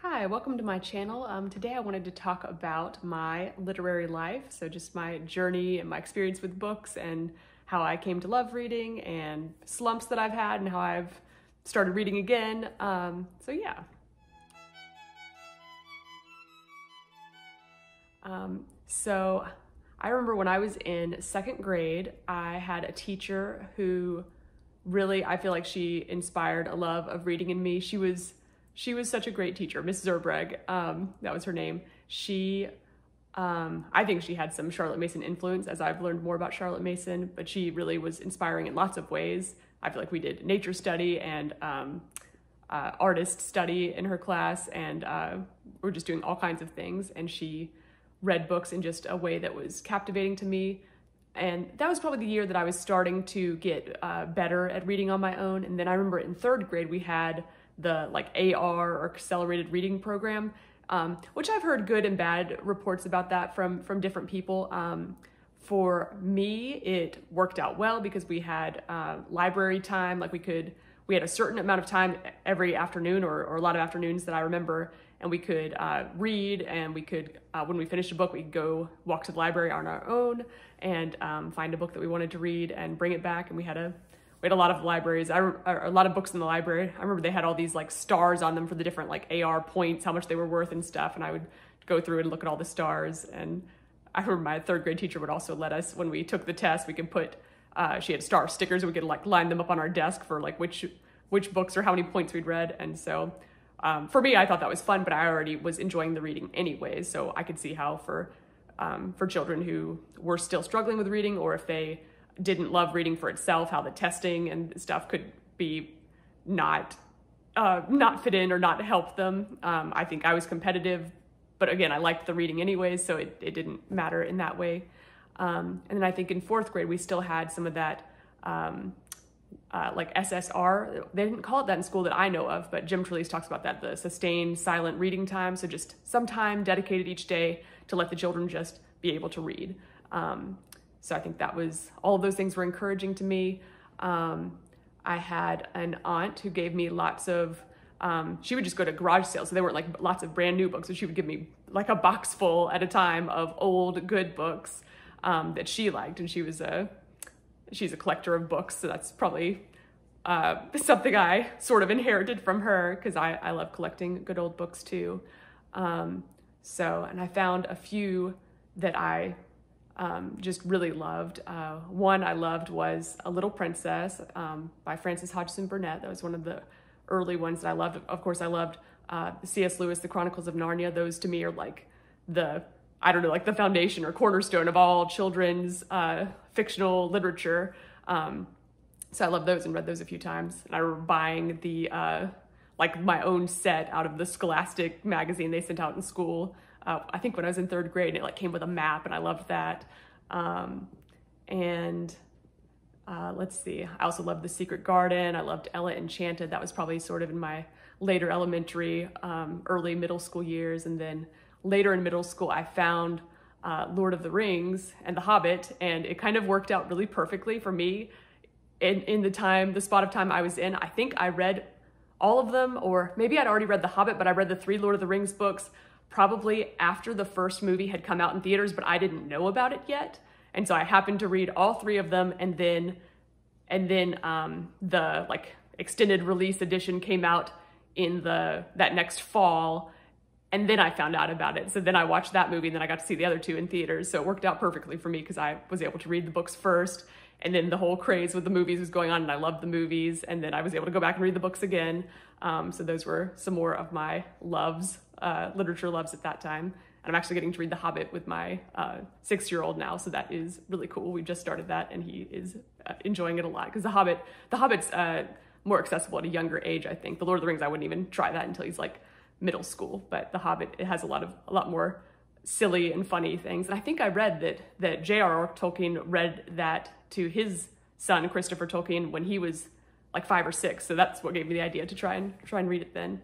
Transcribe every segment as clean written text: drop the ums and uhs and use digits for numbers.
Hi, welcome to my channel. Today I wanted to talk about my literary life, so just my journey and my experience with books and how I came to love reading and slumps that I've had and how I've started reading again. So yeah. So I remember when I was in second grade, I had a teacher who really, I feel like she inspired a love of reading in me. She was such a great teacher, Miss Zerbreg, that was her name. I think she had some Charlotte Mason influence as I've learned more about Charlotte Mason, but she really was inspiring in lots of ways. I feel like we did nature study and artist study in her class, and we're just doing all kinds of things, and she read books in just a way that was captivating to me. And that was probably the year that I was starting to get better at reading on my own. And then I remember in third grade, we had the AR or accelerated reading program, which I've heard good and bad reports about that from different people. For me, it worked out well because we had library time. We had a certain amount of time every afternoon or a lot of afternoons that I remember, and we could read, and we could, when we finished a book, we could go walk to the library on our own and find a book that we wanted to read and bring it back. And we had a lot of libraries, a lot of books in the library. I remember they had all these stars on them for the different AR points, how much they were worth and stuff. And I would go through and look at all the stars. And I remember my third grade teacher would also let us, when we took the test, we could put, she had star stickers, and we could line them up on our desk for which books or how many points we'd read. And so for me, I thought that was fun, but I already was enjoying the reading anyways. So I could see how for children who were still struggling with reading, or if they didn't love reading for itself, how the testing and stuff could be not fit in or not help them. I think I was competitive, but again, I liked the reading anyways, so it didn't matter in that way. And then I think in fourth grade, we still had some of that SSR. They didn't call it that in school that I know of, but Jim Trelease talks about that, the sustained silent reading time. So just some time dedicated each day to let the children just be able to read. So I think that was, all of those things were encouraging to me. I had an aunt who gave me lots of, she would just go to garage sales. So they weren't lots of brand new books. So she would give me a box full at a time of old, good books that she liked. And she's a collector of books. So that's probably something I sort of inherited from her, because I love collecting good old books too. And I found a few that I just really loved. One I loved was A Little Princess by Frances Hodgson Burnett. That was one of the early ones that I loved. Of course, I loved C.S. Lewis, The Chronicles of Narnia. Those to me are the foundation or cornerstone of all children's fictional literature. So I love those and read those a few times. And I remember buying the my own set out of the Scholastic magazine they sent out in school. I think when I was in third grade, it came with a map, and I loved that. Let's see, I also loved The Secret Garden. I loved Ella Enchanted. That was probably sort of in my later elementary, early middle school years. And then later in middle school, I found Lord of the Rings and The Hobbit, and it kind of worked out really perfectly for me in the spot of time I was in. I think I read all of them, or maybe I'd already read The Hobbit, but I read the 3 Lord of the Rings books probably after the first movie had come out in theaters, but I didn't know about it yet. And so I happened to read all 3 of them, and then the extended release edition came out in that next fall, and then I found out about it. So then I watched that movie, and then I got to see the other 2 in theaters. So it worked out perfectly for me because I was able to read the books first, and then the whole craze with the movies was going on, and I loved the movies, and then I was able to go back and read the books again. So those were some more of my loves, literature loves at that time. And I'm actually getting to read The Hobbit with my 6-year-old now, so that is really cool. We just started that, and he is enjoying it a lot, because The Hobbit's more accessible at a younger age, I think. The Lord of the Rings, I wouldn't even try that until he's middle school, but The Hobbit, it has a lot more silly and funny things. And I think I read that J.R.R. Tolkien read that to his son Christopher Tolkien when he was 5 or 6, so that's what gave me the idea to try and read it then.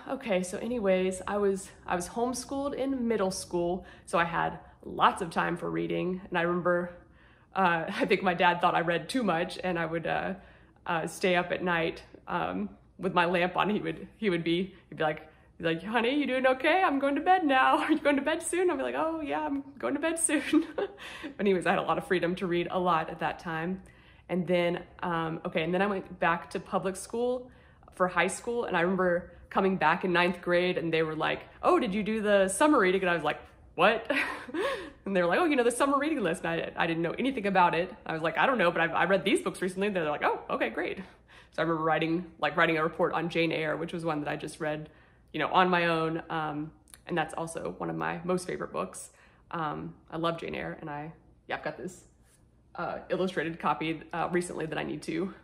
Okay, so anyways, I was homeschooled in middle school, so I had lots of time for reading. And I remember, I think my dad thought I read too much, and I would stay up at night with my lamp on. He'd be like, He's like, honey, you doing okay? I'm going to bed now. Are you going to bed soon? I'll be like, oh yeah, I'm going to bed soon. But anyways, I had a lot of freedom to read a lot at that time. And then, and then I went back to public school for high school. And I remember coming back in 9th grade and they were like, oh, did you do the summer reading? And I was like, what? And they were like, oh, the summer reading list. And I didn't know anything about it. I was like, I don't know, but I read these books recently. And they're like, oh, okay, great. So I remember writing a report on Jane Eyre, which was one that I just read, on my own. And that's also one of my most favorite books. I love Jane Eyre, and I've got this illustrated copy recently that I need to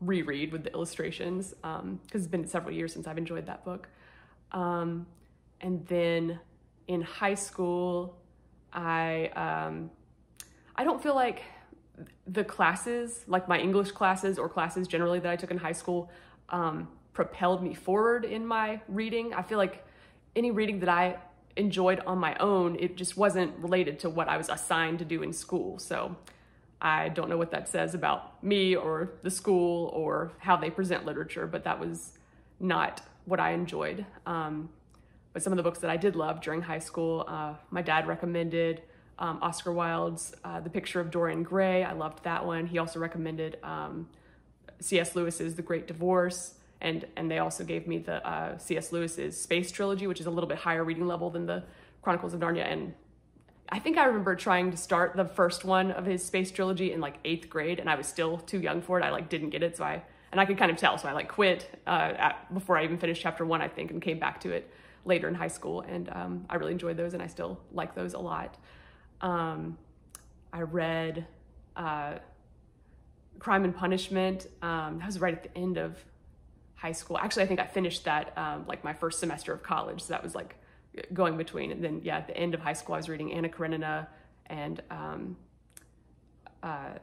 reread with the illustrations, because it's been several years since I've enjoyed that book. And then in high school, I don't feel like the classes, like my English classes or classes generally that I took in high school, propelled me forward in my reading. I feel like any reading that I enjoyed on my own, it just wasn't related to what I was assigned to do in school. So I don't know what that says about me or the school or how they present literature, but that was not what I enjoyed. But some of the books that I did love during high school, my dad recommended Oscar Wilde's The Picture of Dorian Gray. I loved that one. He also recommended C.S. Lewis's The Great Divorce. And they also gave me the C.S. Lewis's Space Trilogy, which is a little bit higher reading level than the Chronicles of Narnia. And I think I remember trying to start the first one of his Space Trilogy in like 8th grade, and I was still too young for it. I didn't get it, and I could kind of tell. So I quit before I even finished chapter 1, I think, and came back to it later in high school. And I really enjoyed those, and I still like those a lot. I read Crime and Punishment. That was right at the end of high school. Actually, I think I finished that like my first semester of college. So that was like going between. And then, at the end of high school, I was reading Anna Karenina and The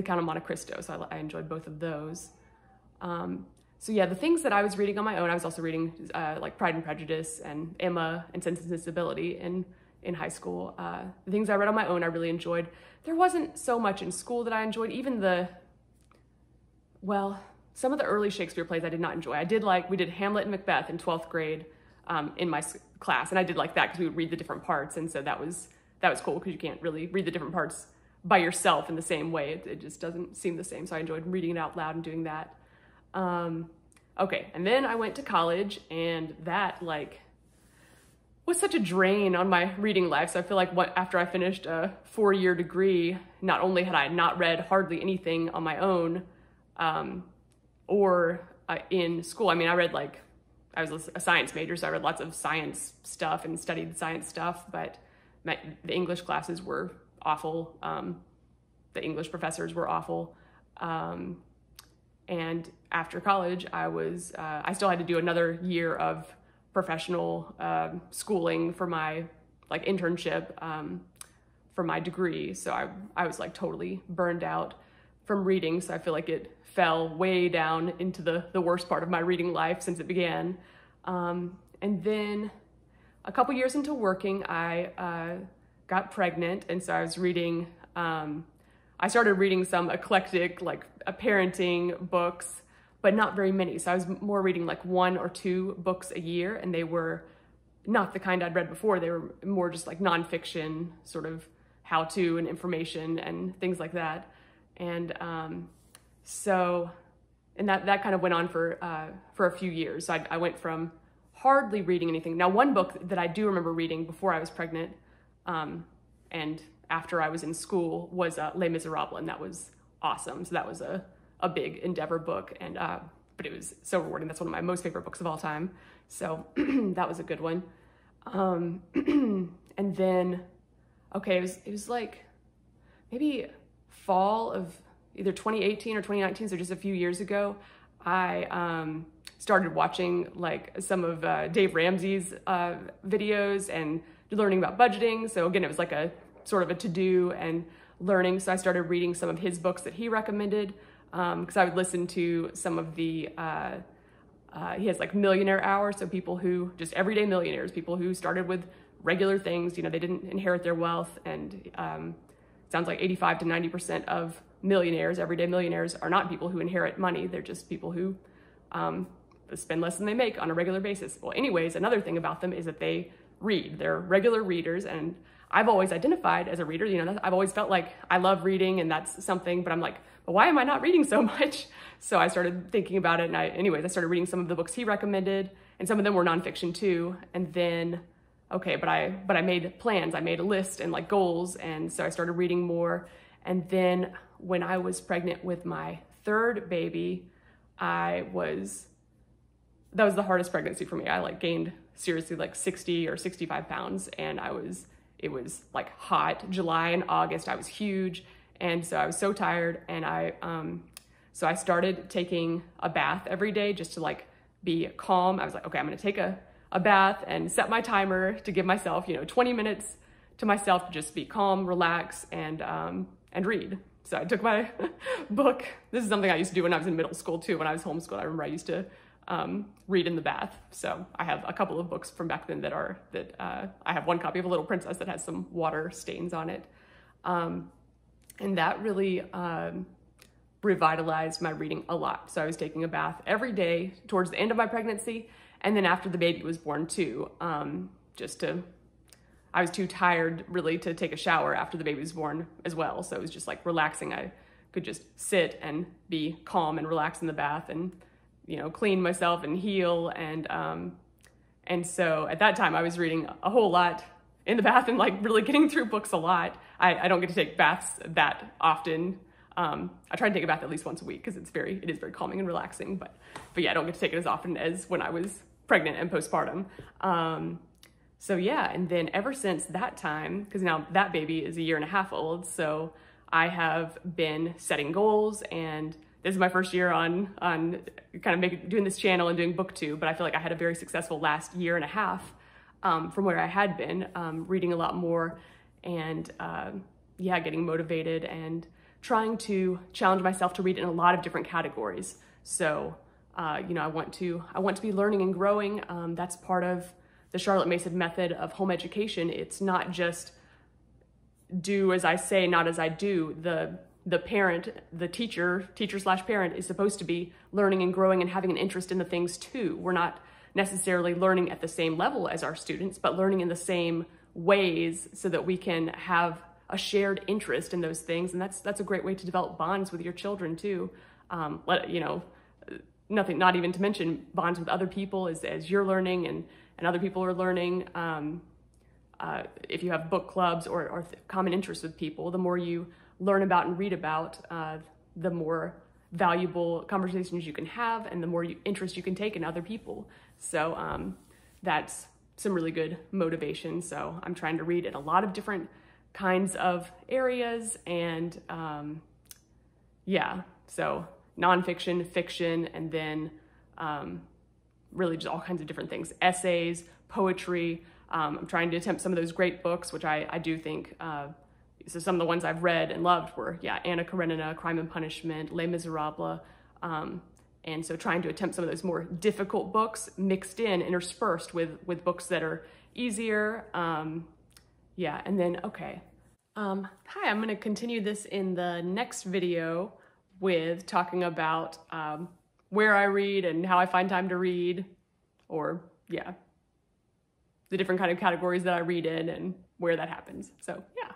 Count of Monte Cristo. So I enjoyed both of those. The things that I was reading on my own, I was also reading like Pride and Prejudice and Emma and Sense and Sensibility in high school. The things I read on my own, I really enjoyed. There wasn't so much in school that I enjoyed. Even some of the early Shakespeare plays I did not enjoy. We did Hamlet and Macbeth in 12th grade in my class, and I did like that because we would read the different parts, and so that was cool because you can't really read the different parts by yourself in the same way. It just doesn't seem the same, so I enjoyed reading it out loud and doing that. And then I went to college, and that was such a drain on my reading life. So I feel like after I finished a 4-year degree, not only had I not read hardly anything on my own, or in school. I mean, I was a science major, so I read lots of science stuff and studied science stuff, but the English classes were awful. The English professors were awful. And after college, I still had to do another year of professional schooling for my internship for my degree. So I was totally burned out from reading. So I feel like it fell way down into the worst part of my reading life since it began. And then a couple years into working, I got pregnant. And so I was reading, I started reading some eclectic, parenting books, but not very many. So I was more reading 1 or 2 books a year, and they were not the kind I'd read before. They were more just nonfiction, sort of how-to and information and things like that. And that kind of went on for a few years. So I went from hardly reading anything. Now, one book that I do remember reading before I was pregnant and after I was in school was Les Miserables, and that was awesome. So that was a big endeavor book, and but it was so rewarding. That's one of my most favorite books of all time. So that was a good one. And then, it was maybe fall of either 2018 or 2019, so just a few years ago, I started watching some of Dave Ramsey's videos and learning about budgeting. So again, it was a sort of a to-do and learning. So I started reading some of his books that he recommended because I would listen to some of the, he has Millionaire Hour. So people who, just everyday millionaires, people who started with regular things, they didn't inherit their wealth. And sounds like 85 to 90% of millionaires, everyday millionaires, are not people who inherit money. They're just people who spend less than they make on a regular basis. Well, anyways, another thing about them is that they read. They're regular readers, and I've always identified as a reader. You know, I've always felt like I love reading, and that's something, but I'm like, but why am I not reading so much? So I started thinking about it, and I started reading some of the books he recommended, and some of them were nonfiction too. And then, okay, but I made plans. I made a list and like goals, and so I started reading more. And then when I was pregnant with my third baby, that was the hardest pregnancy for me. I like gained seriously like 60 or 65 pounds, and it was like hot. July and August, I was huge. And so I was so tired, and so I started taking a bath every day just to like be calm. I was like, okay, I'm gonna take a bath and set my timer to give myself, 20 minutes to myself to just be calm, relax, and read. So I took my book. This is something I used to do when I was in middle school too. When I was homeschooled, I remember I used to read in the bath. So I have a couple of books from back then I have one copy of A Little Princess that has some water stains on it. And that really revitalized my reading a lot. So I was taking a bath every day towards the end of my pregnancy, and then after the baby was born too, I was too tired really to take a shower after the baby was born as well. So it was just like relaxing. I could just sit and be calm and relax in the bath and, clean myself and heal. And so at that time I was reading a whole lot in the bath and like really getting through books a lot. I don't get to take baths that often. I try to take a bath at least once a week because it is very calming and relaxing, but yeah, I don't get to take it as often as when I was pregnant and postpartum. So yeah, and then ever since that time, because now that baby is 1.5 years old, so I have been setting goals, and this is my first year on kind of doing this channel and doing booktube, but I feel like I had a very successful last 1.5 years from where I had been, reading a lot more, and getting motivated and trying to challenge myself to read in a lot of different categories. So, I want to be learning and growing. That's part of the Charlotte Mason method of home education. It's not just do as I say, not as I do. The parent, the teacher/parent is supposed to be learning and growing and having an interest in the things too. We're not necessarily learning at the same level as our students, but learning in the same ways so that we can have a shared interest in those things. And that's a great way to develop bonds with your children too. Not even to mention bonds with other people as you're learning and other people are learning. If you have book clubs or common interests with people, the more you learn about and read about, the more valuable conversations you can have and the more interest you can take in other people. So that's some really good motivation. So I'm trying to read in a lot of different kinds of areas, and so nonfiction, fiction, and then really just all kinds of different things, essays, poetry. I'm trying to attempt some of those great books, which I do think, so some of the ones I've read and loved were, Anna Karenina, Crime and Punishment, Les Miserables, and so trying to attempt some of those more difficult books mixed in, interspersed with books that are easier. And then, okay. Hi, I'm gonna continue this in the next video with talking about where I read and how I find time to read, or the different kind of categories that I read in and where that happens. So yeah.